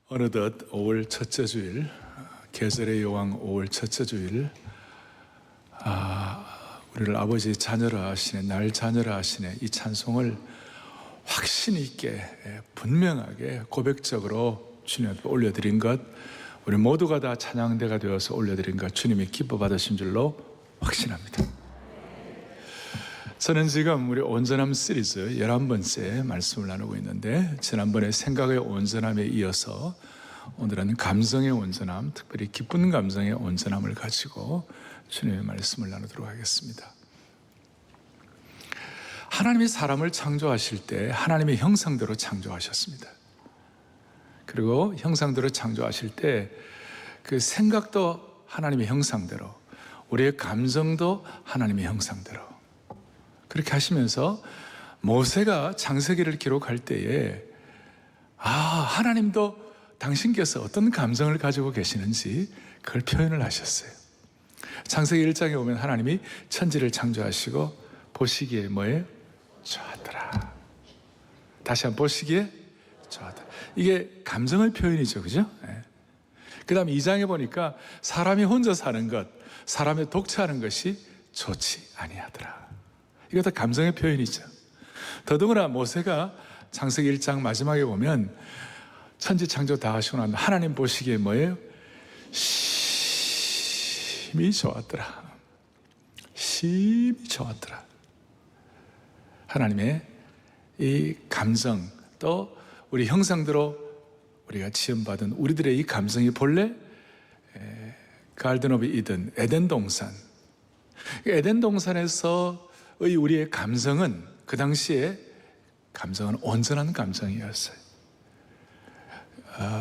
어느덧 5월 첫째 주일, 계절의 여왕 5월 첫째 주일, 우리를 아버지 자녀라 하시네, 날 자녀라 하시네, 이 찬송을 확신 있게 분명하게 고백적으로 주님 앞에 올려드린 것, 우리 모두가 다 찬양대가 되어서 올려드린 것 주님이 기뻐 받으신 줄로 확신합니다. 저는 지금 우리 온전함 시리즈 11번째 말씀을 나누고 있는데, 지난번에 생각의 온전함에 이어서 오늘은 감성의 온전함, 특별히 기쁜 감성의 온전함을 가지고 주님의 말씀을 나누도록 하겠습니다. 하나님이 사람을 창조하실 때 하나님의 형상대로 창조하셨습니다. 그리고 형상대로 창조하실 때 그 생각도 하나님의 형상대로, 우리의 감정도 하나님의 형상대로 그렇게 하시면서 모세가 창세기를 기록할 때에 하나님도 당신께서 어떤 감정을 가지고 계시는지 그걸 표현을 하셨어요. 창세기 1장에 보면 하나님이 천지를 창조하시고 보시기에 뭐예요? 좋았더라. 다시 한번 보시기에 좋았더라. 이게 감정의 표현이죠, 그죠? 네. 그 다음에 2장에 보니까 사람이 혼자 사는 것, 사람의 독차하는 것이 좋지 아니하더라. 이거 다 감정의 표현이죠. 더더구나 모세가 창세기 1장 마지막에 보면 천지 창조 다 하시고 나면 하나님 보시기에 뭐예요? 심히 좋았더라. 심히 좋았더라. 하나님의 이 감정, 또 우리 형상대로 우리가 지음받은 우리들의 이 감성이 본래 가든 오브 이든, 에덴 동산, 에덴 동산에서의 우리의 감성은, 그 당시에 감성은 온전한 감정이었어요.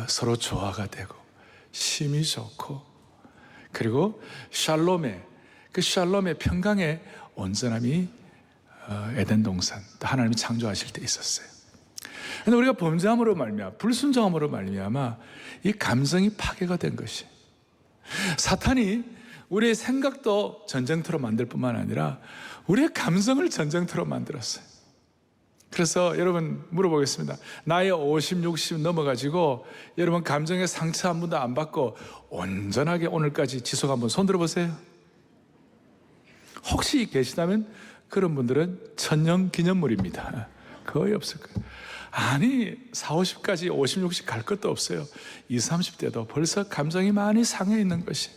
서로 조화가 되고 심이 좋고, 그리고 샬롬의 평강의 온전함이 에덴 동산, 또 하나님이 창조하실 때 있었어요. 그런데 우리가 범죄함으로 말미암아, 불순종함으로 말미암아 이 감성이 파괴가 된 것이, 사탄이 우리의 생각도 전쟁터로 만들 뿐만 아니라 우리의 감성을 전쟁터로 만들었어요. 그래서 여러분 물어보겠습니다. 나이 50, 60 넘어가지고 여러분 감정의 상처 한 번도 안 받고 온전하게 오늘까지 지속 한번 손 들어보세요. 혹시 계시다면 그런 분들은 천년 기념물입니다. 거의 없을 거예요. 아니 40, 50까지 50, 60 갈 것도 없어요. 20, 30대도 벌써 감정이 많이 상해 있는 것이,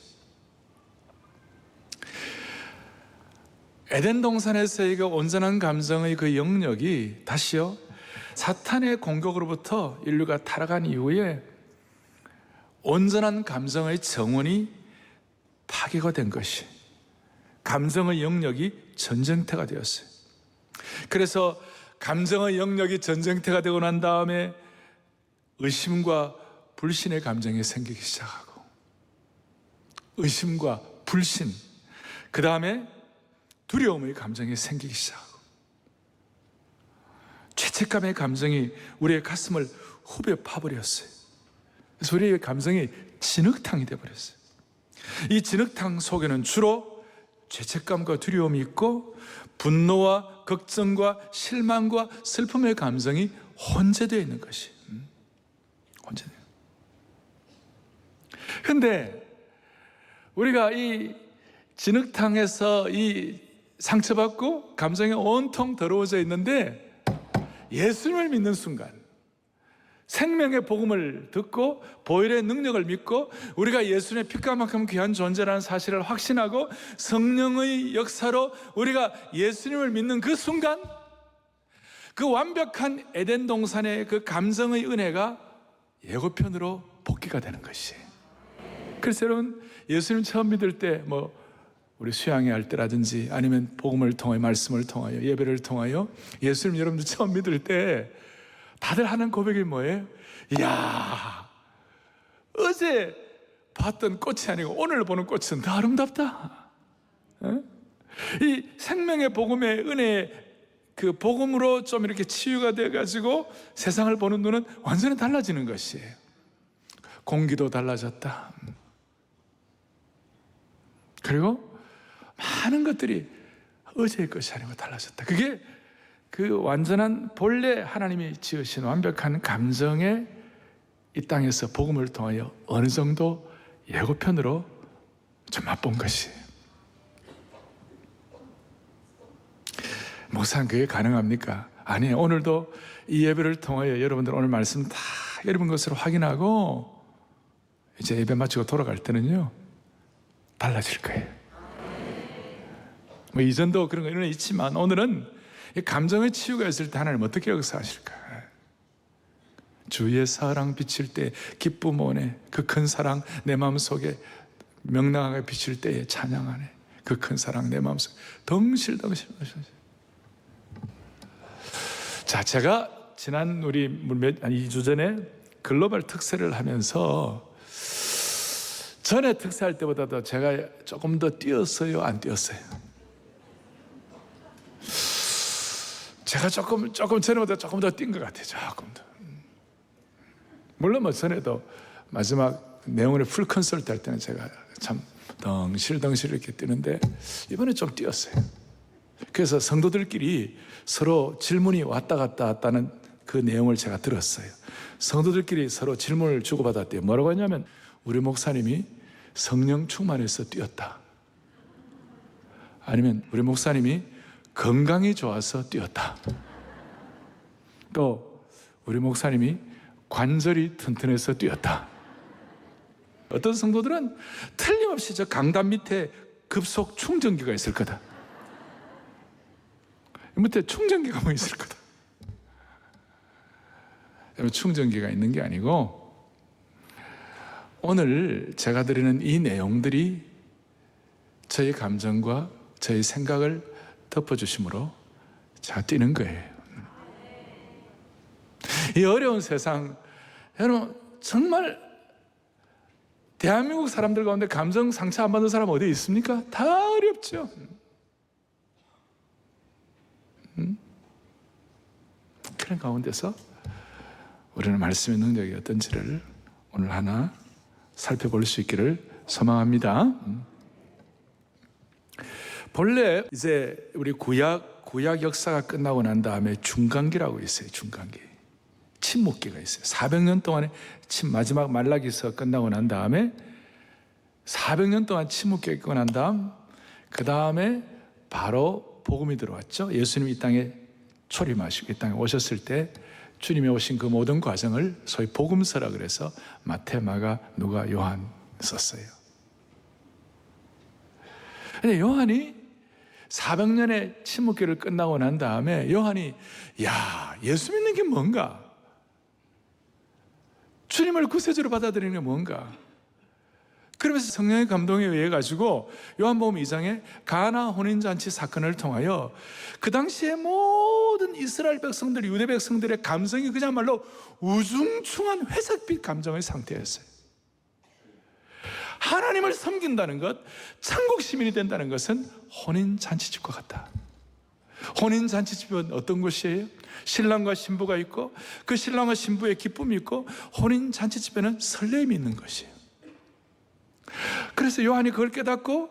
에덴 동산에서의 그 온전한 감정의 그 영역이 다시요, 사탄의 공격으로부터 인류가 타락한 이후에 온전한 감정의 정원이 파괴가 된 것이, 감정의 영역이 전쟁터가 되었어요. 그래서 감정의 영역이 전쟁터가 되고 난 다음에 의심과 불신의 감정이 생기기 시작하고, 의심과 불신, 그 다음에 두려움의 감정이 생기기 시작하고, 죄책감의 감정이 우리의 가슴을 후벼 파버렸어요. 그래서 우리의 감정이 진흙탕이 되어버렸어요. 이 진흙탕 속에는 주로 죄책감과 두려움이 있고, 분노와 걱정과 실망과 슬픔의 감정이 혼재되어 있는 것이, 혼재돼요. 그런데 우리가 이 진흙탕에서 이 상처받고 감정이 온통 더러워져 있는데, 예수님을 믿는 순간, 생명의 복음을 듣고 보혈의 능력을 믿고 우리가 예수님의 피값만큼 귀한 존재라는 사실을 확신하고 성령의 역사로 우리가 예수님을 믿는 그 순간, 그 완벽한 에덴 동산의 그 감정의 은혜가 예고편으로 복귀가 되는 것이. 그래서 여러분, 예수님 처음 믿을 때 우리 수양회 할 때라든지 아니면 복음을 통하여, 말씀을 통하여, 예배를 통하여 예수님 여러분들 처음 믿을 때 다들 하는 고백이 뭐예요? 이야, 어제 봤던 꽃이 아니고 오늘 보는 꽃은 더 아름답다. 이 생명의 복음의 은혜, 그 복음으로 좀 이렇게 치유가 돼가지고 세상을 보는 눈은 완전히 달라지는 것이에요. 공기도 달라졌다. 그리고 많은 것들이 어제의 것이 아니고 달라졌다. 그게 그 완전한 본래 하나님이 지으신 완벽한 감정의 이 땅에서 복음을 통하여 어느 정도 예고편으로 좀 맛본 것이에요. 목사님, 그게 가능합니까? 아니에요. 오늘도 이 예배를 통하여 여러분들 오늘 말씀 다 여러분 것으로 확인하고 이제 예배 마치고 돌아갈 때는요, 달라질 거예요. 뭐 이전도 그런 거 있지만 오늘은 이 감정의 치유가 있을 때 하나님 어떻게 역사하실까? 주의 사랑 비칠 때 기쁨 오네. 그 큰 사랑 내 마음속에 명랑하게 비칠 때에 찬양하네. 그 큰 사랑 내 마음속에 덩실덩실. 자, 제가 지난 우리 2주 전에 글로벌 특세를 하면서 전에 특세할 때보다도 제가 조금 더 뛰었어요, 안 뛰었어요? 제가 조금 전에보다 조금 더 뛴 것 같아요. 조금 더. 물론 뭐 전에도 마지막 내용을 풀 컨설트 할 때는 제가 참 덩실덩실 이렇게 뛰는데 이번에 좀 뛰었어요. 그래서 성도들끼리 서로 질문이 왔다 갔다 했다는 그 내용을 제가 들었어요. 성도들끼리 서로 질문을 주고받았대요. 뭐라고 하냐면 우리 목사님이 성령 충만해서 뛰었다. 아니면 우리 목사님이 건강이 좋아서 뛰었다. 또 우리 목사님이 관절이 튼튼해서 뛰었다. 어떤 성도들은 틀림없이 저 강단 밑에 급속 충전기가 있을 거다. 밑에 충전기가 뭐 있을 거다. 충전기가 있는 게 아니고 오늘 제가 드리는 이 내용들이 저의 감정과 저의 생각을 덮어주심으로 제가 뛰는 거예요. 이 어려운 세상, 여러분 정말 대한민국 사람들 가운데 감정 상처 안 받는 사람 어디 있습니까? 다 어렵죠. 그런 가운데서 우리는 말씀의 능력이 어떤지를 오늘 하나 살펴볼 수 있기를 소망합니다. 본래 이제 우리 구약 역사가 끝나고 난 다음에 중간기라고 있어요. 중간기. 침묵기가 있어요. 400년 동안의 마지막 말라기서 끝나고 난 다음에 400년 동안 침묵기가 있고 난 다음 그 다음에 바로 복음이 들어왔죠. 예수님이 이 땅에 초림하시고 이 땅에 오셨을 때 주님이 오신 그 모든 과정을 소위 복음서라 그래서 마태, 마가, 누가, 요한 썼어요. 근데 요한이 400년의 침묵기를 끝나고 난 다음에 요한이 예수 믿는 게 뭔가? 주님을 구세주로 받아들이는 게 뭔가? 그러면서 성령의 감동에 의해 가지고 요한복음 2장에 가나 혼인잔치 사건을 통하여 그 당시에 모든 이스라엘 백성들, 유대 백성들의 감성이 그야말로 우중충한 회색빛 감정의 상태였어요. 하나님을 섬긴다는 것, 천국 시민이 된다는 것은 혼인잔치집과 같다. 혼인잔치집은 어떤 곳이에요? 신랑과 신부가 있고 그 신랑과 신부의 기쁨이 있고 혼인잔치집에는 설렘이 있는 것이에요. 그래서 요한이 그걸 깨닫고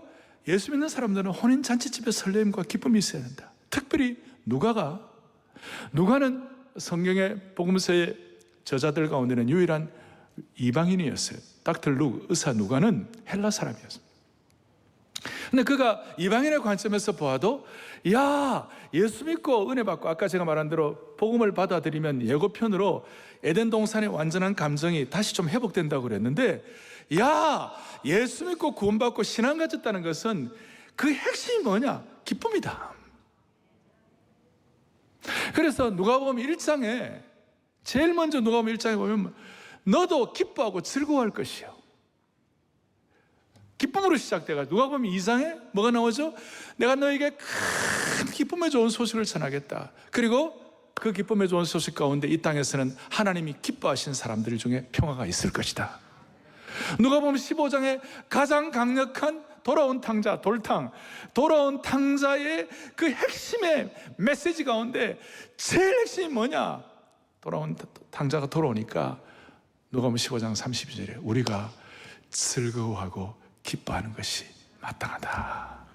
예수 믿는 사람들은 혼인잔치집에 설렘과 기쁨이 있어야 된다. 특별히 누가는 성경의 복음서의 저자들 가운데는 유일한 이방인이었어요. 닥터 룩, 의사 누가는 헬라 사람이었습니다. 근데 그가 이방인의 관점에서 보아도 예수 믿고 은혜 받고 아까 제가 말한 대로 복음을 받아들이면 예고편으로 에덴 동산의 완전한 감정이 다시 좀 회복된다고 그랬는데 예수 믿고 구원받고 신앙 가졌다는 것은 그 핵심이 뭐냐? 기쁨이다. 그래서 누가복음 1장에 제일 먼저 누가복음 1장에 보면 너도 기뻐하고 즐거워할 것이요. 기쁨으로 시작돼가지고 누가복음 2장에 뭐가 나오죠? 내가 너에게 큰 기쁨의 좋은 소식을 전하겠다. 그리고 그 기쁨의 좋은 소식 가운데 이 땅에서는 하나님이 기뻐하신 사람들 중에 평화가 있을 것이다. 누가복음 15장에 가장 강력한 돌아온 탕자, 돌아온 탕자의 그 핵심의 메시지 가운데 제일 핵심이 뭐냐? 돌아온 탕자가 돌아오니까 누가복음 15장 32절에 우리가 즐거워하고 기뻐하는 것이 마땅하다.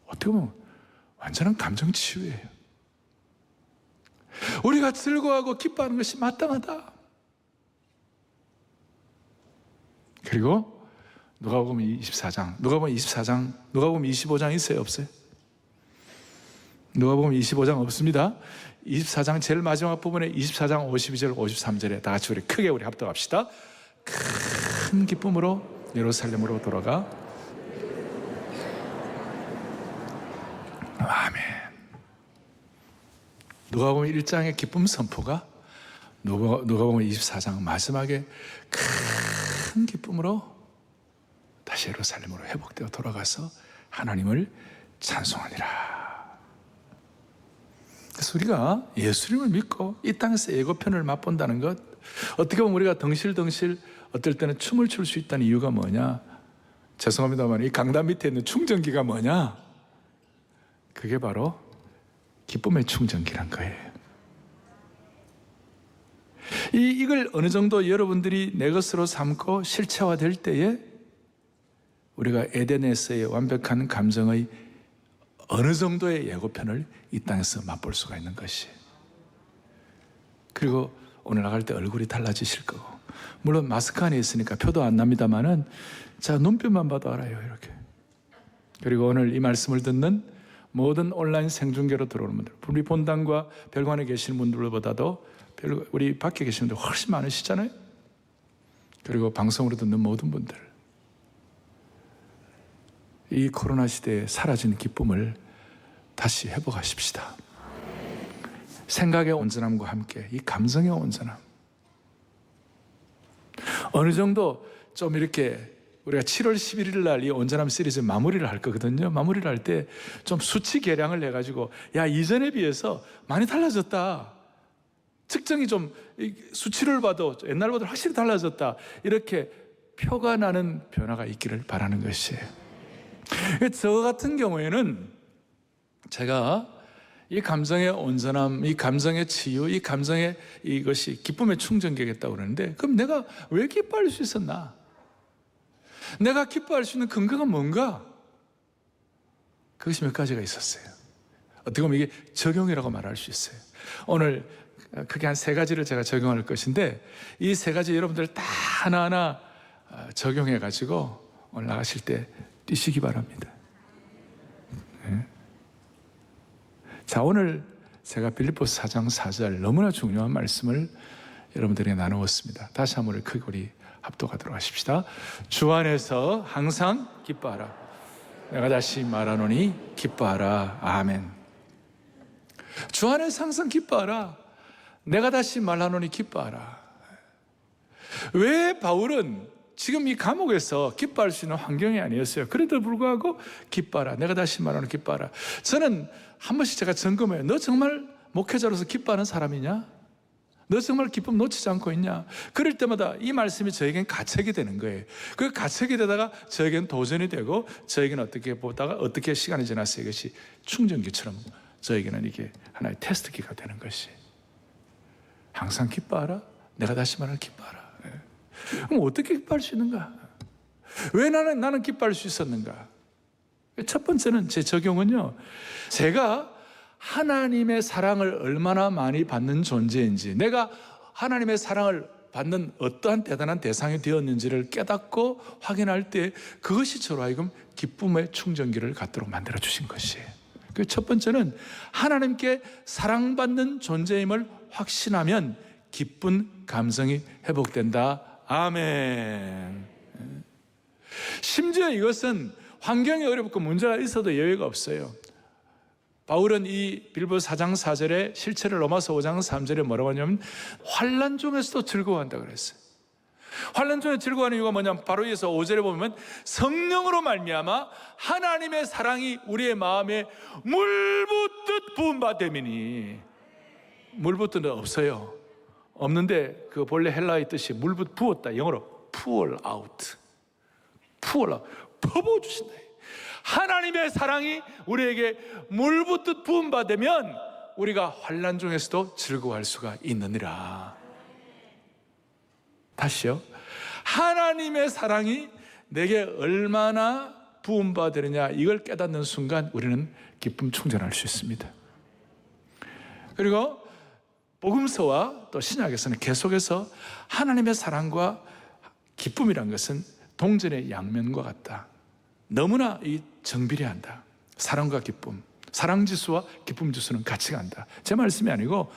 어떻게 보면 완전한 감정 치유예요. 우리가 즐거워하고 기뻐하는 것이 마땅하다. 그리고 누가복음 24장, 누가복음 24장, 누가복음 25장 있어요, 없어요? 누가복음 25장 없습니다. 24장 제일 마지막 부분에 24장 52절, 53절에 다 같이 우리 크게 우리 합독합시다. 큰 기쁨으로 예루살렘으로 돌아가. 아멘. 누가복음 1장의 기쁨 선포가 누가복음 24장 마지막에 큰 기쁨으로 다시 예루살렘으로 회복되어 돌아가서 하나님을 찬송하니라. 그래서 우리가 예수님을 믿고 이 땅에서 예고편을 맛본다는 것, 어떻게 보면 우리가 덩실덩실 어떨 때는 춤을 출 수 있다는 이유가 뭐냐? 죄송합니다만 이 강단 밑에 있는 충전기가 뭐냐? 그게 바로 기쁨의 충전기란 거예요. 이걸 어느 정도 여러분들이 내 것으로 삼고 실체화될 때에 우리가 에덴에서의 완벽한 감정의 어느 정도의 예고편을 이 땅에서 맛볼 수가 있는 것이. 그리고 오늘 나갈 때 얼굴이 달라지실 거고, 물론 마스크 안에 있으니까 표도 안 납니다만은 자, 눈빛만 봐도 알아요, 이렇게. 그리고 오늘 이 말씀을 듣는 모든 온라인 생중계로 들어오는 분들, 우리 본당과 별관에 계시는 분들보다도 우리 밖에 계시는 분들 훨씬 많으시잖아요. 그리고 방송으로 듣는 모든 분들, 이 코로나 시대에 사라진 기쁨을 다시 회복하십시다. 생각의 온전함과 함께 이 감정의 온전함. 어느 정도 좀 이렇게 우리가 7월 11일 날 이 온전함 시리즈 마무리를 할 거거든요. 마무리를 할 때 좀 수치 계량을 해가지고, 야, 이전에 비해서 많이 달라졌다, 측정이 좀 수치를 봐도 옛날보다 확실히 달라졌다, 이렇게 표가 나는 변화가 있기를 바라는 것이에요. 저 같은 경우에는 제가 이 감정의 온전함, 이 감정의 치유, 이 감정의 이것이 기쁨의 충전기겠다고 그러는데, 그럼 내가 왜 기뻐할 수 있었나? 내가 기뻐할 수 있는 근거가 뭔가? 그것이 몇 가지가 있었어요. 어떻게 보면 이게 적용이라고 말할 수 있어요. 오늘 크게 한 3가지를 제가 적용할 것인데, 이 3가지 여러분들 다 하나하나 적용해가지고 오늘 나가실 때 뛰시기 바랍니다. 네. 자, 오늘 제가 빌립보서 4장 4절 너무나 중요한 말씀을 여러분들에게 나누었습니다. 다시 한번 크게 우리 합독하도록 하십시다. 주 안에서 항상 기뻐하라. 내가 다시 말하노니 기뻐하라. 아멘. 주 안에서 항상 기뻐하라. 내가 다시 말하노니 기뻐하라. 왜 바울은 지금 이 감옥에서 기뻐할 수 있는 환경이 아니었어요. 그래도 불구하고 기뻐하라. 내가 다시 말하노니 기뻐하라. 저는 한 번씩 제가 점검해요. 너 정말 목회자로서 기뻐하는 사람이냐? 너 정말 기쁨 놓치지 않고 있냐? 그럴 때마다 이 말씀이 저에겐 가책이 되는 거예요. 그 가책이 되다가 저에겐 도전이 되고, 저에게는 어떻게 보다가 어떻게 시간이 지나서 이것이 충전기처럼 저에게는 이게 하나의 테스트기가 되는 것이. 항상 기뻐하라. 내가 다시 말하는 기뻐하라. 그럼 어떻게 기뻐할 수 있는가? 왜 나는 기뻐할 수 있었는가? 첫 번째는 제 적용은요, 제가 하나님의 사랑을 얼마나 많이 받는 존재인지, 내가 하나님의 사랑을 받는 어떠한 대단한 대상이 되었는지를 깨닫고 확인할 때 그것이 저로 하여금 기쁨의 충전기를 갖도록 만들어 주신 것이에요. 그 첫 번째는 하나님께 사랑받는 존재임을 확신하면 기쁜 감성이 회복된다. 아멘. 심지어 이것은 환경이 어렵고 문제가 있어도 여유가 없어요. 바울은 이 빌립보서 4장 4절에 실체를 로마서 5장 3절에 뭐라고 하냐면 환난 중에서도 즐거워한다 그랬어요. 환난 중에 즐거워하는 이유가 뭐냐면 바로 여기서 5절에 보면 성령으로 말미암아 하나님의 사랑이 우리의 마음에 물붓듯 부음받음이니. 물붓듯은 없어요. 없는데 그 본래 헬라어의 뜻이 물붓 부었다. 영어로 pour out. pour out. 퍼부어 주신다. 하나님의 사랑이 우리에게 물붓듯 부음받으면 우리가 환난 중에서도 즐거워할 수가 있느니라. 다시요. 하나님의 사랑이 내게 얼마나 부음받으느냐, 이걸 깨닫는 순간 우리는 기쁨 충전할 수 있습니다. 그리고 복음서와 또 신약에서는 계속해서 하나님의 사랑과 기쁨이란 것은 동전의 양면과 같다. 너무나 이 정비례한다. 사랑과 기쁨, 사랑지수와 기쁨지수는 같이 간다. 제 말씀이 아니고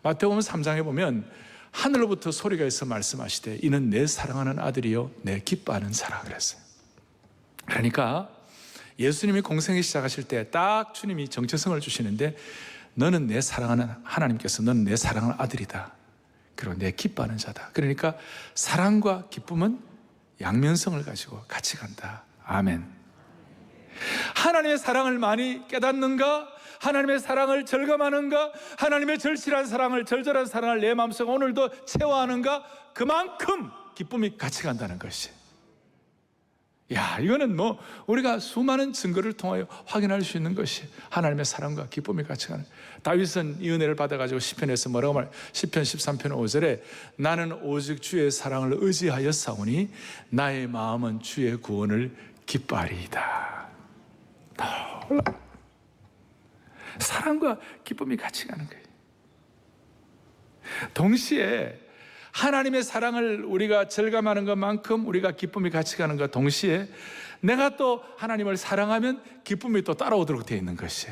마태복음 3장에 보면 하늘로부터 소리가 있어 말씀하시되 이는 내 사랑하는 아들이요 내 기뻐하는 사라 그랬어요. 그러니까 예수님이 공생을 시작하실 때 딱 주님이 정체성을 주시는데 너는 내 사랑하는 하나님께서 너는 내 사랑하는 아들이다. 그리고 내 기뻐하는 자다. 그러니까 사랑과 기쁨은 양면성을 가지고 같이 간다. 아멘. 하나님의 사랑을 많이 깨닫는가? 하나님의 사랑을 절감하는가? 하나님의 절실한 사랑을, 절절한 사랑을 내 마음속에 오늘도 채워하는가? 그만큼 기쁨이 같이 간다는 것이. 야, 이거는 뭐 우리가 수많은 증거를 통하여 확인할 수 있는 것이 하나님의 사랑과 기쁨이 같이 가는. 다윗은 이 은혜를 받아가지고 시편에서 뭐라고 말? 시편 13편 5절에 나는 오직 주의 사랑을 의지하여 싸우니 나의 마음은 주의 구원을 기뻐하리이다. 사랑과 기쁨이 같이 가는 거예요. 동시에 하나님의 사랑을 우리가 절감하는 것만큼 우리가 기쁨이 같이 가는 것 동시에 내가 또 하나님을 사랑하면 기쁨이 또 따라오도록 되어 있는 것이.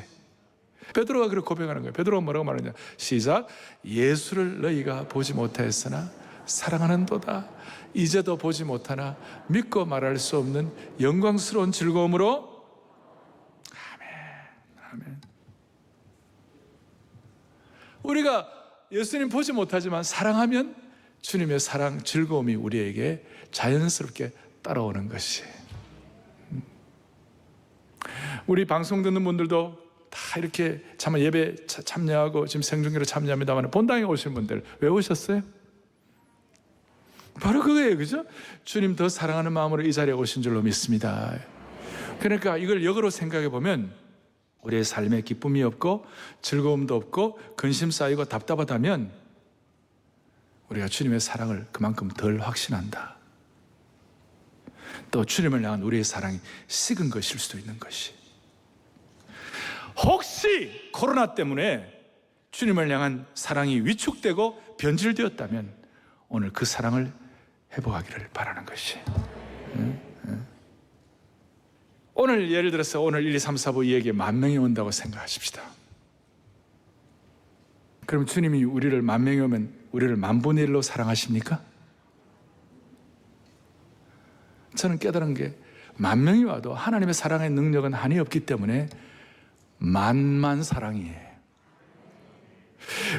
베드로가 그렇게 고백하는 거예요. 베드로가 뭐라고 말하냐? 시작. 예수를 너희가 보지 못하였으나 사랑하는도다. 이제도 보지 못하나 믿고 말할 수 없는 영광스러운 즐거움으로. 아멘. 아멘. 우리가 예수님 보지 못하지만 사랑하면 주님의 사랑, 즐거움이 우리에게 자연스럽게 따라오는 것이. 우리 방송 듣는 분들도 다 이렇게 참 예배 참여하고 지금 생중계로 참여합니다만 본당에 오신 분들 왜 오셨어요? 바로 그거예요, 그죠? 주님 더 사랑하는 마음으로 이 자리에 오신 줄로 믿습니다. 그러니까 이걸 역으로 생각해 보면 우리의 삶에 기쁨이 없고 즐거움도 없고 근심 쌓이고 답답하다면 우리가 주님의 사랑을 그만큼 덜 확신한다. 또 주님을 향한 우리의 사랑이 식은 것일 수도 있는 것이. 혹시 코로나 때문에 주님을 향한 사랑이 위축되고 변질되었다면 오늘 그 사랑을 회복하기를 바라는 것이. 오늘 예를 들어서 오늘 1, 2, 3, 4부 이 얘기에 10,000명이 온다고 생각하십시다. 그럼 주님이 우리를 10,000명이 오면 우리를 10,000분의 1로 사랑하십니까? 저는 깨달은 게 10,000명이 와도 하나님의 사랑의 능력은 한이 없기 때문에 만만 사랑이에요.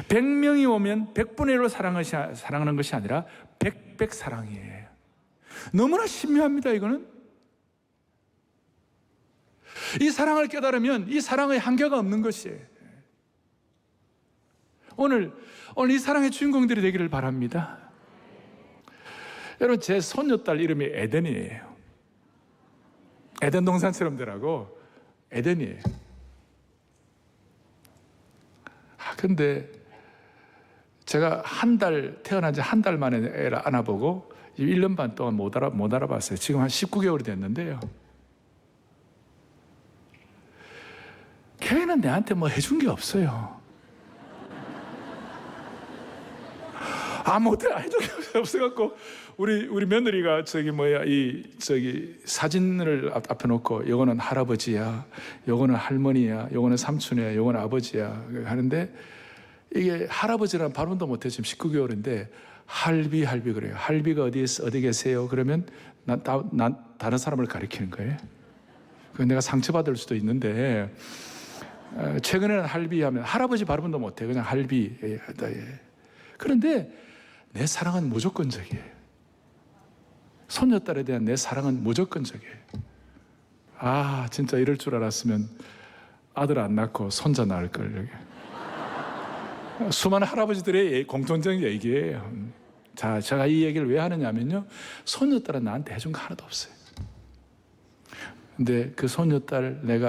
100명이 오면 100분의 1로 사랑하는 것이 아니라 100 사랑이에요. 너무나 신묘합니다. 이거는 이 사랑을 깨달으면 이 사랑의 한계가 없는 것이에요. 오늘 이 사랑의 주인공들이 되기를 바랍니다. 여러분, 제 손녀딸 이름이 에덴이에요. 에덴 동산처럼 되라고 에덴이에요. 근데 제가 태어난 지 한 달 만에 애를 안아보고 1년 반 동안 못 알아봤어요. 지금 한 19개월이 됐는데요. 걔는 내한테 뭐 해준 게 없어요. 아무것도 해준 게 없어갖고 우리 며느리가 사진을 앞에 놓고 요거는 할아버지야, 요거는 할머니야, 요거는 삼촌이야, 요거는 아버지야 하는데 이게 할아버지라는 발음도 못해 지금 19개월인데 할비 그래요. 할비가 어디 계세요? 그러면 난 다른 사람을 가리키는 거예요. 내가 상처받을 수도 있는데 최근에는 할비 하면 할아버지 발음도 못해. 그냥 할비. 그런데 내 사랑은 무조건적이에요. 손녀딸에 대한 내 사랑은 무조건적이에요. 진짜 이럴 줄 알았으면 아들 안 낳고 손자 낳을 걸. 수많은 할아버지들의 공통적인 얘기예요. 자, 제가 이 얘기를 왜 하느냐면요, 손녀딸은 나한테 해준 거 하나도 없어요. 근데 그 손녀딸이 내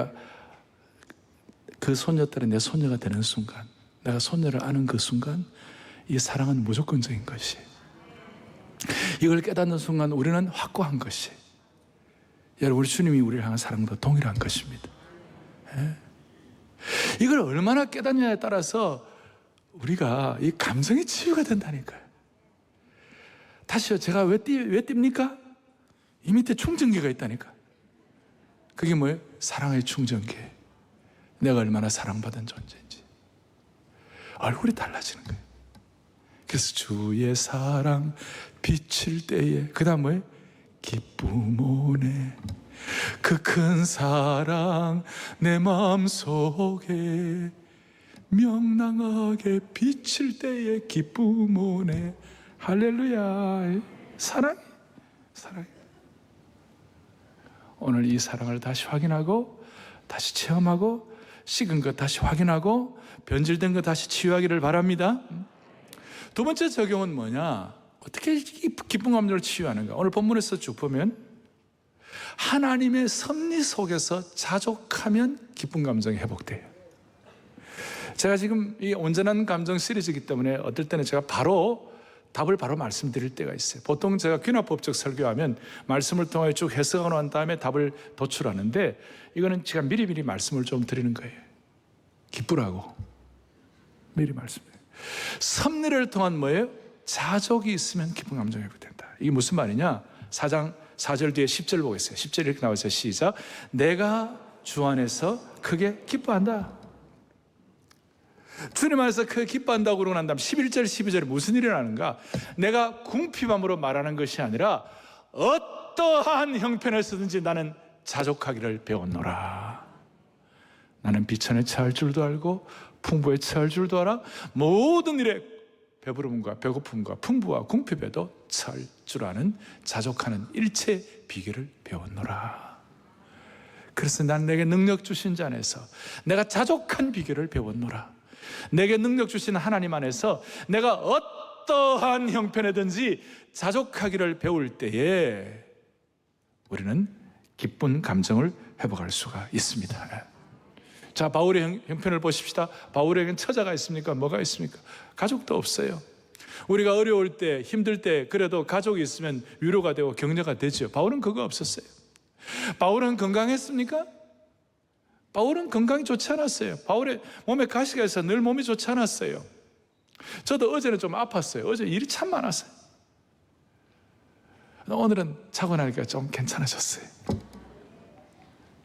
손녀가 되는 순간, 내가 손녀를 아는 그 순간 이 사랑은 무조건적인 것이. 이걸 깨닫는 순간 우리는 확고한 것이. 여러분, 우리 주님이 우리를 향한 사랑도 동일한 것입니다. 이걸 얼마나 깨닫느냐에 따라서 우리가 이 감정이 치유가 된다니까요. 다시요, 제가 왜 띱니까? 이 밑에 충전기가 있다니까. 그게 뭐예요? 사랑의 충전기. 내가 얼마나 사랑받은 존재인지 얼굴이 달라지는 거예요. 그래서 주의 사랑 비칠 때에, 그 다음 뭐예요? 기쁨 오네. 그 큰 사랑 내 마음속에 명랑하게 비칠 때에 기쁨 오네. 할렐루야. 사랑. 오늘 이 사랑을 다시 확인하고, 다시 체험하고, 식은 것 다시 확인하고, 변질된 것 다시 치유하기를 바랍니다. 두 번째 적용은 뭐냐? 어떻게 이 기쁜 감정을 치유하는가? 오늘 본문에서 쭉 보면 하나님의 섭리 속에서 자족하면 기쁜 감정이 회복돼요. 제가 지금 이 온전한 감정 시리즈이기 때문에 어떨 때는 제가 답을 바로 말씀드릴 때가 있어요. 보통 제가 귀납법적 설교하면 말씀을 통해 쭉 해석하고 난 다음에 답을 도출하는데, 이거는 제가 미리미리 말씀을 좀 드리는 거예요. 기쁘라고 미리 말씀드려요. 섭리를 통한 뭐예요? 자족이 있으면 기쁜 감정이 회복된다. 이게 무슨 말이냐? 4장 4절 뒤에 10절 보겠어요. 10절 이렇게 나와서 시작. 내가 주 안에서 크게 기뻐한다. 주님 안에서 크게 기뻐한다고 그러고 난 다음 11절 12절에 무슨 일이 일어나는가? 내가 궁핍함으로 말하는 것이 아니라 어떠한 형편에서든지 나는 자족하기를 배웠노라. 나는 비천에 처할 줄도 알고 풍부에 처할 줄도 알아. 모든 일에 배부름과 배고픔과 풍부와 궁핍에도 처할 줄 아는 자족하는 일체 비결을 배웠노라. 그래서 난 내게 능력 주신 자 안에서 내가 자족한 비결을 배웠노라. 내게 능력 주신 하나님 안에서 내가 어떠한 형편에든지 자족하기를 배울 때에 우리는 기쁜 감정을 회복할 수가 있습니다. 자, 바울의 형편을 보십시다. 바울에게는 처자가 있습니까? 뭐가 있습니까? 가족도 없어요. 우리가 어려울 때, 힘들 때 그래도 가족이 있으면 위로가 되고 격려가 되죠. 바울은 그거 없었어요. 바울은 건강했습니까? 바울은 건강이 좋지 않았어요. 바울의 몸에 가시가 있어 늘 몸이 좋지 않았어요. 저도 어제는 좀 아팠어요. 어제 일이 참 많았어요. 오늘은 자고 나니까 좀 괜찮아졌어요.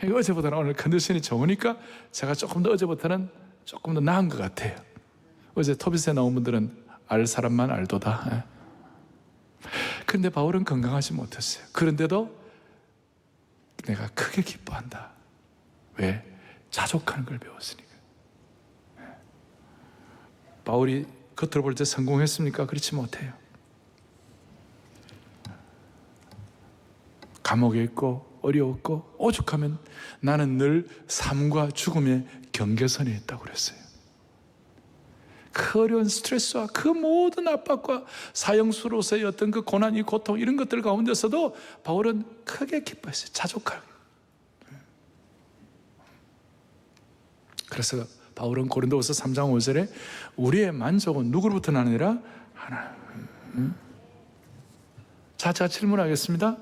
어제보다는 오늘 컨디션이 좋으니까 제가 조금 더 어제부터는 조금 더 나은 것 같아요. 어제 토비스에 나온 분들은 알 사람만 알도다. 그런데 바울은 건강하지 못했어요. 그런데도 내가 크게 기뻐한다. 왜? 자족하는 걸 배웠으니까. 바울이 겉으로 볼 때 성공했습니까? 그렇지 못해요. 감옥에 있고 어려웠고 오죽하면 나는 늘 삶과 죽음의 경계선에 있다고 그랬어요. 그 어려운 스트레스와 그 모든 압박과 사형수로서의 어떤 그 고난, 이 고통 이런 것들 가운데서도 바울은 크게 기뻐했어요. 자족하고. 그래서 바울은 고린도후서 3장 5절에 우리의 만족은 누구로부터 나느니라? 하나님. 자, 제가 질문하겠습니다.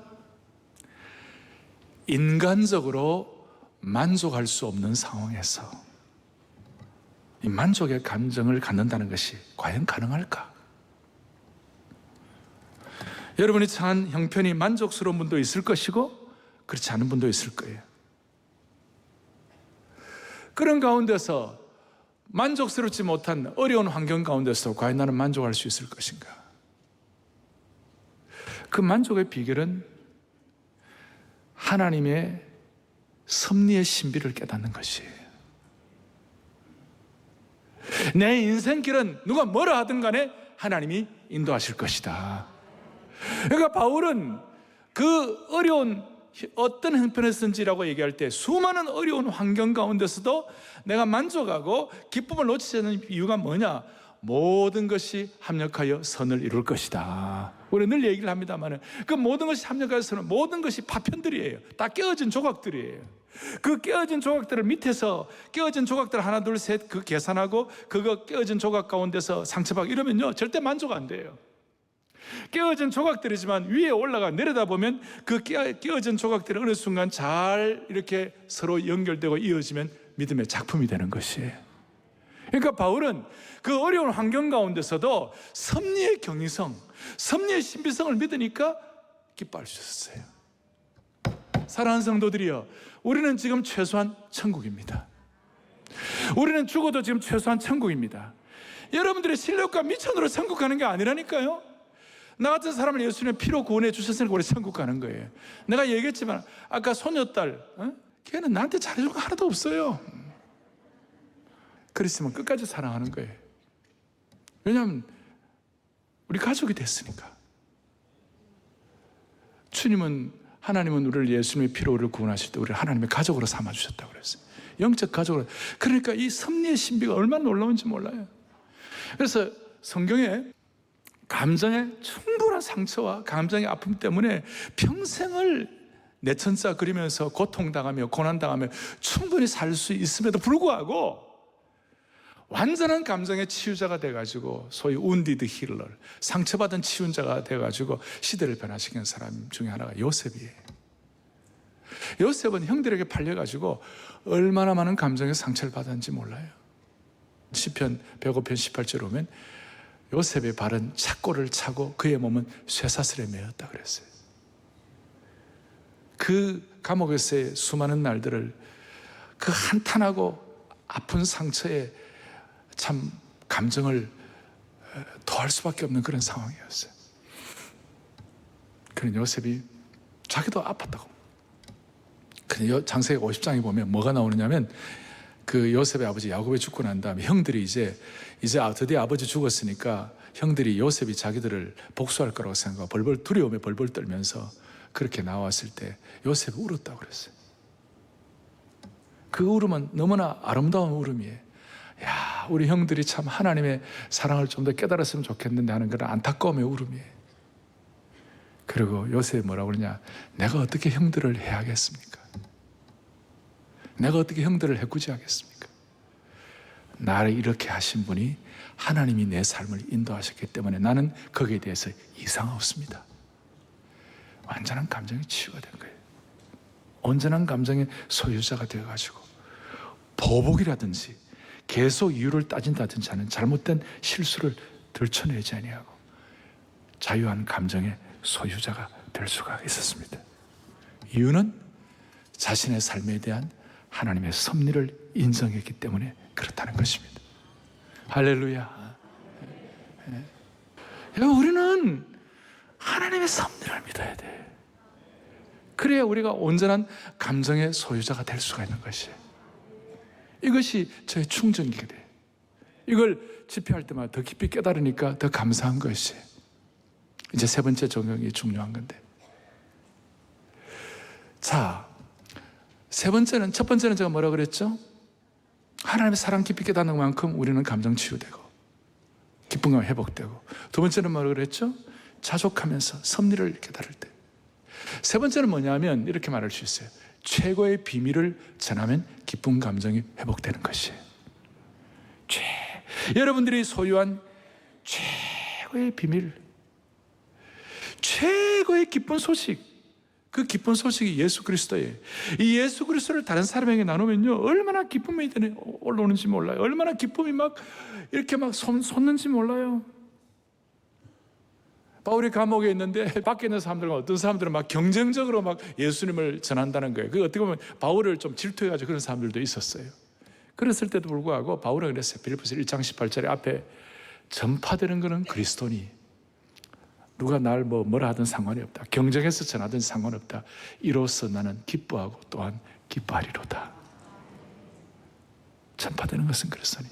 인간적으로 만족할 수 없는 상황에서 이 만족의 감정을 갖는다는 것이 과연 가능할까? 여러분이 처한 형편이 만족스러운 분도 있을 것이고 그렇지 않은 분도 있을 거예요. 그런 가운데서 만족스럽지 못한 어려운 환경 가운데서 과연 나는 만족할 수 있을 것인가? 그 만족의 비결은 하나님의 섭리의 신비를 깨닫는 것이에요. 내 인생길은 누가 뭐라 하든 간에 하나님이 인도하실 것이다. 그러니까 바울은 그 어려운 어떤 형편에서든지라고 얘기할 때 수많은 어려운 환경 가운데서도 내가 만족하고 기쁨을 놓치지 않는 이유가 뭐냐? 모든 것이 합력하여 선을 이룰 것이다. 우리 늘 얘기를 합니다만 그 모든 것이 합력하여 선을, 모든 것이 파편들이에요. 다 깨어진 조각들이에요. 그 깨어진 조각들을 밑에서 깨어진 조각들 하나 둘 셋 그 계산하고 그거 깨어진 조각 가운데서 상처받고 이러면요 절대 만족 안 돼요. 깨어진 조각들이지만 위에 올라가 내려다보면 그 깨어진 조각들이 어느 순간 잘 이렇게 서로 연결되고 이어지면 믿음의 작품이 되는 것이에요. 그러니까 바울은 그 어려운 환경 가운데서도 섭리의 경이성, 섭리의 신비성을 믿으니까 기뻐할 수 있었어요. 사랑하는 성도들이여, 우리는 지금 최소한 천국입니다. 우리는 죽어도 지금 최소한 천국입니다. 여러분들의 실력과 미천으로 천국 가는 게 아니라니까요. 나 같은 사람을 예수님의 피로 구원해 주셨으니까 우리 천국 가는 거예요. 내가 얘기했지만 아까 소녀딸, 걔는 나한테 잘해줄 거 하나도 없어요. 그랬으면 끝까지 사랑하는 거예요. 왜냐하면 우리 가족이 됐으니까. 하나님은 우리를 예수님의 피로 우리를 구원하실 때 우리를 하나님의 가족으로 삼아주셨다고 그랬어요. 영적 가족으로. 그러니까 이 섭리의 신비가 얼마나 놀라운지 몰라요. 그래서 성경에 감정의 충분한 상처와 감정의 아픔 때문에 평생을 내천자 그리면서 고통당하며 고난당하며 충분히 살 수 있음에도 불구하고 완전한 감정의 치유자가 돼가지고 소위 운디드 힐러, 상처받은 치유자가 돼가지고 시대를 변화시킨 사람 중에 하나가 요셉이에요. 요셉은 형들에게 팔려가지고 얼마나 많은 감정의 상처를 받았는지 몰라요. 시편 105편 18절에 오면 요셉의 발은 착고를 차고 그의 몸은 쇠사슬에 매었다 그랬어요. 그 감옥에서의 수많은 날들을 그 한탄하고 아픈 상처에 참 감정을 더할 수밖에 없는 그런 상황이었어요. 그런 요셉이 자기도 아팠다고. 근데 창세기 50장에 보면 뭐가 나오느냐면 그 요셉의 아버지 야곱이 죽고 난 다음에 형들이 이제 드디어 아버지 죽었으니까 형들이 요셉이 자기들을 복수할 거라고 생각하고 두려움에 벌벌 떨면서 그렇게 나왔을 때 요셉이 울었다고 그랬어요. 그 울음은 너무나 아름다운 울음이에요. 야, 우리 형들이 참 하나님의 사랑을 좀 더 깨달았으면 좋겠는데 하는 그런 안타까움의 울음이에요. 그리고 요셉이 뭐라고 그러냐? 내가 어떻게 형들을 해야겠습니까? 내가 어떻게 형들을 해꾸지 하겠습니까? 나를 이렇게 하신 분이 하나님이 내 삶을 인도하셨기 때문에 나는 거기에 대해서 이상 없습니다. 완전한 감정이 치유가 된 거예요. 온전한 감정의 소유자가 되어가지고 보복이라든지 계속 이유를 따진다든지 하는 잘못된 실수를 들춰내지 아니하고 자유한 감정의 소유자가 될 수가 있었습니다. 이유는 자신의 삶에 대한 하나님의 섭리를 인정했기 때문에 그렇다는 것입니다. 할렐루야. 우리는 하나님의 섭리를 믿어야 돼. 그래야 우리가 온전한 감정의 소유자가 될 수가 있는 것이에요. 이것이 저의 충전기가 돼요. 이걸 집회할 때마다 더 깊이 깨달으니까 더 감사한 것이에요. 이제 세 번째 적용이 중요한 건데. 자, 첫 번째는 제가 뭐라 그랬죠? 하나님의 사랑 깊이 깨닫는 만큼 우리는 감정 치유되고 기쁨감 회복되고. 두 번째는 뭐라 그랬죠? 자족하면서 섭리를 깨달을 때. 세 번째는 뭐냐면 이렇게 말할 수 있어요. 최고의 비밀을 전하면 기쁜 감정이 회복되는 것이에요. 여러분들이 소유한 최고의 비밀, 최고의 기쁜 소식, 그 기쁜 소식이 예수 그리스도예요. 이 예수 그리스도를 다른 사람에게 나누면요, 얼마나 기쁨이 올라오는지 몰라요. 얼마나 기쁨이 막 이렇게 막 솟는지 몰라요. 바울이 감옥에 있는데 밖에 있는 사람들과 어떤 사람들은 막 경쟁적으로 막 예수님을 전한다는 거예요. 그 어떻게 보면 바울을 좀 질투해가지고 그런 사람들도 있었어요. 그랬을 때도 불구하고 바울은 그랬어요. 빌립보서 1장 18절에 앞에 전파되는 것은 그리스도니 누가 날 뭐라 하든 상관이 없다. 경쟁해서 전하든 상관없다. 이로써 나는 기뻐하고 또한 기뻐하리로다. 전파되는 것은 그리스도니.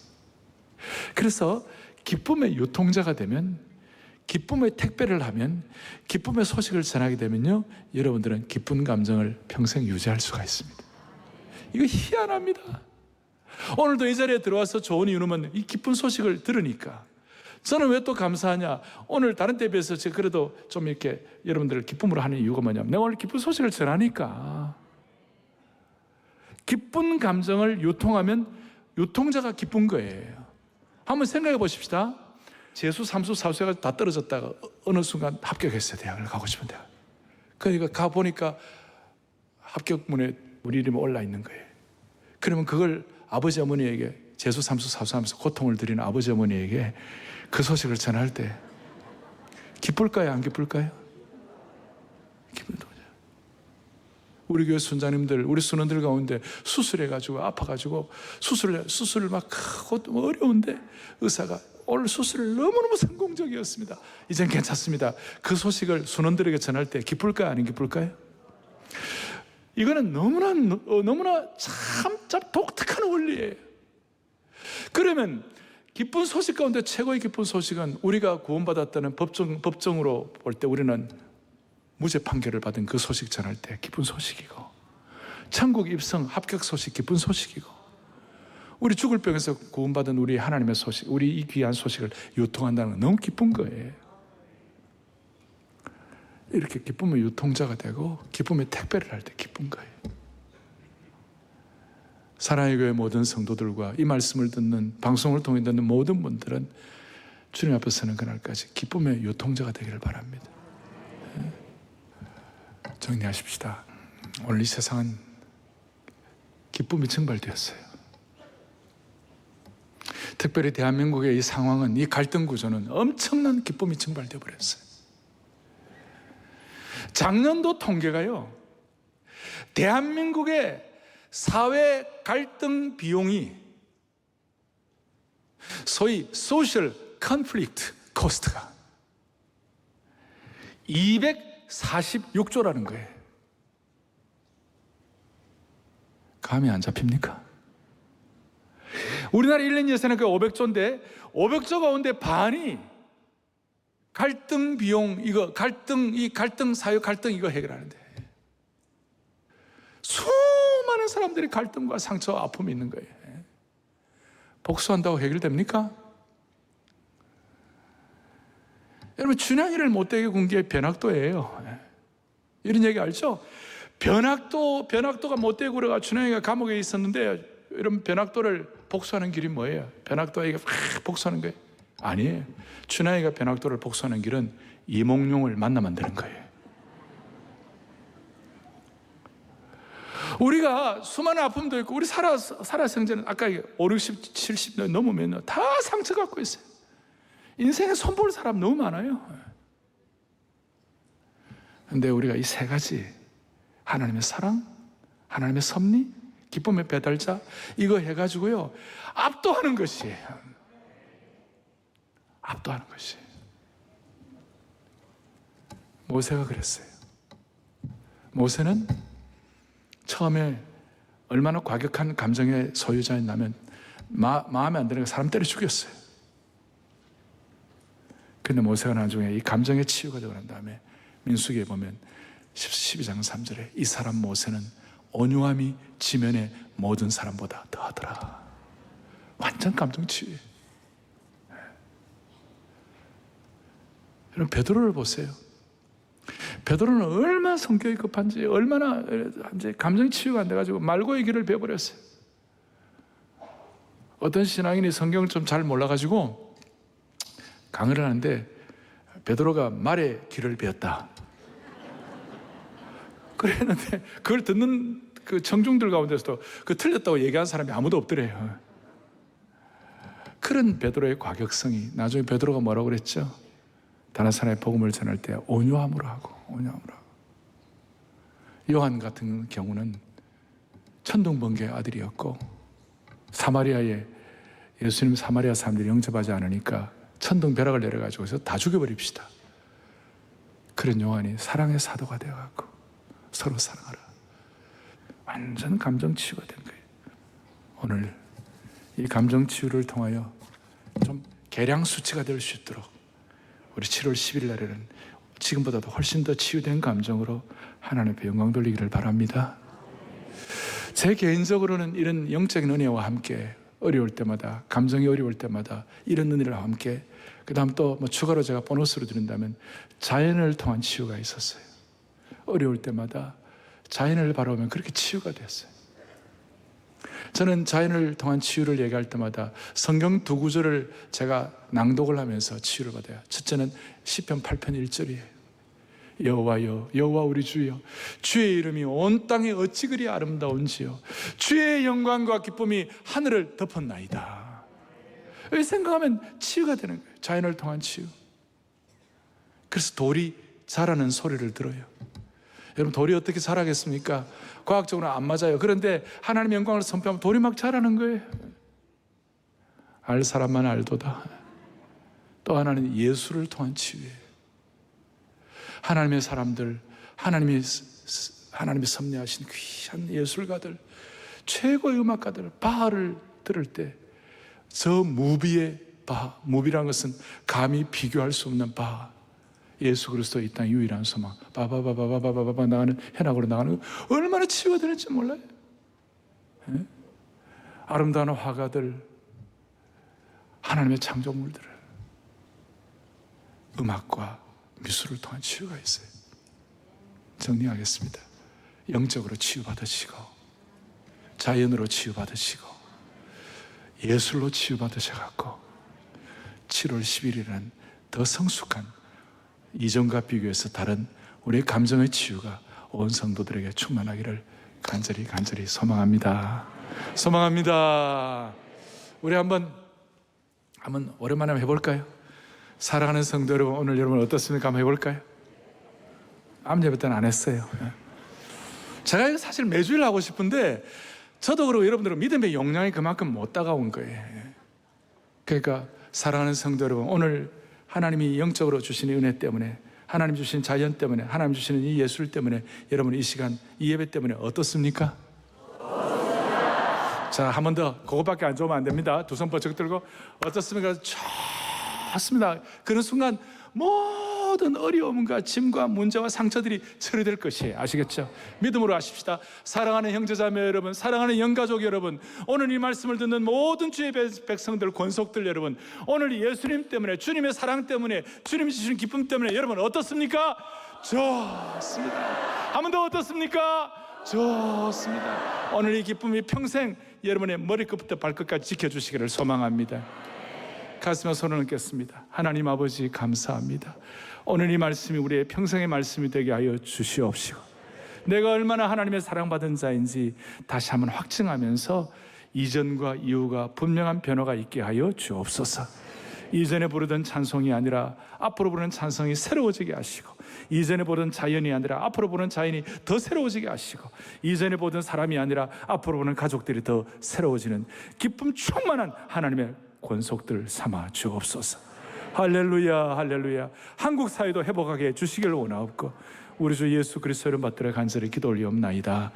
그래서 기쁨의 유통자가 되면, 기쁨의 택배를 하면, 기쁨의 소식을 전하게 되면요, 여러분들은 기쁜 감정을 평생 유지할 수가 있습니다. 이거 희한합니다. 오늘도 이 자리에 들어와서 좋은 이유는 이 기쁜 소식을 들으니까. 저는 왜 또 감사하냐? 오늘 다른 때에 비해서 제가 그래도 좀 이렇게 여러분들을 기쁨으로 하는 이유가 뭐냐면, 내가 오늘 기쁜 소식을 전하니까. 기쁜 감정을 유통하면 유통자가 기쁜 거예요. 한번 생각해 보십시다. 재수, 삼수, 사수가 다 떨어졌다가 어느 순간 합격했어요. 대학을 가고 싶은 대학. 그러니까 가보니까 합격문에 우리 이름이 올라 있는 거예요. 그러면 그걸 아버지 어머니에게, 재수, 삼수, 사수하면서 고통을 드리는 아버지 어머니에게 그 소식을 전할 때 기쁠까요? 안 기쁠까요? 기쁠 거죠. 우리 교회 순장님들, 우리 순원들 가운데 수술해가지고 아파가지고 수술을 막 하고 어려운데 의사가 오늘 수술을 너무너무 성공적이었습니다. 이젠 괜찮습니다. 그 소식을 순원들에게 전할 때 기쁠까요? 안 기쁠까요? 이거는 너무나 참 독특한 원리예요. 그러면 기쁜 소식 가운데 최고의 기쁜 소식은 우리가 구원받았다는 법정으로 볼 때 우리는 무죄 판결을 받은 그 소식 전할 때 기쁜 소식이고, 천국 입성 합격 소식 기쁜 소식이고, 우리 죽을 병에서 구원받은 우리 하나님의 소식, 우리 이 귀한 소식을 유통한다는 건 너무 기쁜 거예요. 이렇게 기쁨의 유통자가 되고 기쁨의 택배를 할 때 기쁜 거예요. 사랑의 교회 모든 성도들과 이 말씀을 듣는, 방송을 통해 듣는 모든 분들은 주님 앞에 서는 그날까지 기쁨의 유통자가 되기를 바랍니다. 정리하십시다. 오늘 이 세상은 기쁨이 증발되었어요. 특별히 대한민국의 이 상황은, 이 갈등 구조는 엄청난 기쁨이 증발되어 버렸어요. 작년도 통계가요, 대한민국의 사회 갈등 비용이 소위 소셜 컨플릭트 코스트가 246조라는 거예요. 감이 안 잡힙니까? 우리나라 1년 예산은 그 500조인데 500조 가운데 반이 갈등 비용, 사회 갈등 이거 해결하는데, 수많은 사람들이 갈등과 상처와 아픔이 있는 거예요. 복수한다고 해결됩니까? 여러분, 춘향이를 못되게 군 게 변학도예요. 이런 얘기 알죠? 변학도가 못되게 굴어가 춘향이가 감옥에 있었는데, 여러분, 변학도를 복수하는 길이 뭐예요? 변학도에게 복수하는 거예요? 아니에요. 춘향이가 변학도를 복수하는 길은 이몽룡을 만나면 되는 거예요. 우리가 수많은 아픔도 있고, 우리 살아생전은 아까 5, 60, 70년 넘으면 다 상처 갖고 있어요. 인생에 손볼 사람 너무 많아요. 근데 우리가 이 세 가지, 하나님의 사랑, 하나님의 섭리, 기쁨의 배달자, 이거 해가지고요, 압도하는 것이에요. 압도하는 것이. 모세가 그랬어요. 모세는 처음에 얼마나 과격한 감정의 소유자였냐면 마음에 안 드는 사람 때려 죽였어요. 근데 모세가 나중에 이 감정의 치유가 되고 난 다음에 민수기에 보면 12장 3절에 이 사람 모세는 온유함이 지면의 모든 사람보다 더하더라. 완전 감정 치유예요. 여러분, 베드로를 보세요. 베드로는 얼마나 성격이 급한지, 얼마나 이제 감정 치유가 안 돼가지고 말고의 길을 배워버렸어요. 어떤 신앙인이 성경을 좀 잘 몰라가지고 강의를 하는데 베드로가 말의 길을 배웠다 그랬는데, 그걸 듣는 그 청중들 가운데서도 그 틀렸다고 얘기한 사람이 아무도 없더래요. 그런 베드로의 과격성이, 나중에 베드로가 뭐라고 그랬죠? 다른 사람의 복음을 전할 때 온유함으로 하고. 요한 같은 경우는 천둥번개의 아들이었고, 사마리아에 예수님 사마리아 사람들이 영접하지 않으니까 천둥벼락을 내려가지고 다 죽여버립시다. 그런 요한이 사랑의 사도가 되어갖고 서로 사랑하라. 완전 감정 치유가 된 거예요. 오늘 이 감정 치유를 통하여 좀 계량 수치가 될 수 있도록 우리 7월 10일 날에는 지금보다도 훨씬 더 치유된 감정으로 하나님 앞에 영광 돌리기를 바랍니다. 제 개인적으로는 이런 영적인 은혜와 함께 어려울 때마다, 감정이 어려울 때마다 이런 은혜와 함께, 그 다음 또 추가로 제가 보너스로 드린다면 자연을 통한 치유가 있었어요. 어려울 때마다 자연을 바라보면 그렇게 치유가 됐어요. 저는 자연을 통한 치유를 얘기할 때마다 성경 두 구절을 제가 낭독을 하면서 치유를 받아요. 첫째는 시편 8편 1절이에요. 여호와여, 여호와 우리 주여, 주의 이름이 온 땅에 어찌 그리 아름다운지요, 주의 영광과 기쁨이 하늘을 덮었나이다. 이 생각하면 치유가 되는 거예요. 자연을 통한 치유. 그래서 돌이 자라는 소리를 들어요. 여러분, 돌이 어떻게 자라겠습니까? 과학적으로는 안 맞아요. 그런데 하나님의 영광을 선포하면 돌이 막 자라는 거예요. 알 사람만 알도다. 또 하나는 예수를 통한 치유예요. 하나님의 사람들, 하나님이 섭리하신 귀한 예술가들, 최고의 음악가들, 바하를 들을 때 저 무비의 바하, 무비라는 것은 감히 비교할 수 없는 바하, 예수 그리스도 이 땅 유일한 소망, 바바바바바바바바 나가는 현악으로 나가는 거 얼마나 치유가 되는지 몰라요. 예? 아름다운 화가들, 하나님의 창조물들을 음악과 미술을 통한 치유가 있어요. 정리하겠습니다. 영적으로 치유받으시고, 자연으로 치유받으시고, 예술로 치유받으셔갖고 7월 10일이라는 더 성숙한, 이전과 비교해서 다른 우리의 감정의 치유가 온 성도들에게 충만하기를 간절히 소망합니다. 소망합니다. 우리 한번 오랜만에 한번 해볼까요? 사랑하는 성도 여러분, 오늘 여러분 어떻습니까? 한번 해볼까요? 암 예배 때는 안 했어요. 제가 이거 사실 매주일 하고 싶은데 저도 그러고 여러분들은 믿음의 용량이 그만큼 못 다가온 거예요. 그러니까 사랑하는 성도 여러분, 오늘 하나님이 영적으로 주시는 은혜 때문에, 하나님 주신 자연 때문에, 하나님 주시는 이 예술 때문에 여러분 이 시간, 이 예배 때문에 어떻습니까? 자, 한 번 더. 그거밖에 안 좋으면 안 됩니다. 두 손 번쩍 들고 어떻습니까? 좋습니다. 그런 순간 모든 어려움과 짐과 문제와 상처들이 처리될 것이에요. 아시겠죠? 믿음으로 하십시다. 사랑하는 형제자매 여러분, 사랑하는 영가족 여러분, 오늘 이 말씀을 듣는 모든 주의 백성들, 권속들 여러분, 오늘 예수님 때문에, 주님의 사랑 때문에, 주님이 주신 기쁨 때문에 여러분 어떻습니까? 좋습니다. 한 번 더 어떻습니까? 좋습니다. 오늘 이 기쁨이 평생 여러분의 머리끝부터 발끝까지 지켜주시기를 소망합니다. 가슴에 손을 얹겠습니다. 하나님 아버지 감사합니다. 오늘 이 말씀이 우리의 평생의 말씀이 되게 하여 주시옵시고, 내가 얼마나 하나님의 사랑받은 자인지 다시 한번 확증하면서 이전과 이후가 분명한 변화가 있게 하여 주옵소서. 이전에 부르던 찬송이 아니라 앞으로 부르는 찬송이 새로워지게 하시고, 이전에 보던 자연이 아니라 앞으로 보는 자연이 더 새로워지게 하시고, 이전에 보던 사람이 아니라 앞으로 보는 가족들이 더 새로워지는 기쁨 충만한 하나님의 권속들 삼아 주옵소서. 할렐루야, 할렐루야. 한국 사회도 회복하게 해주시기를 원하옵고, 우리 주 예수 그리스도를 받들어 간절히 기도 올리옵나이다.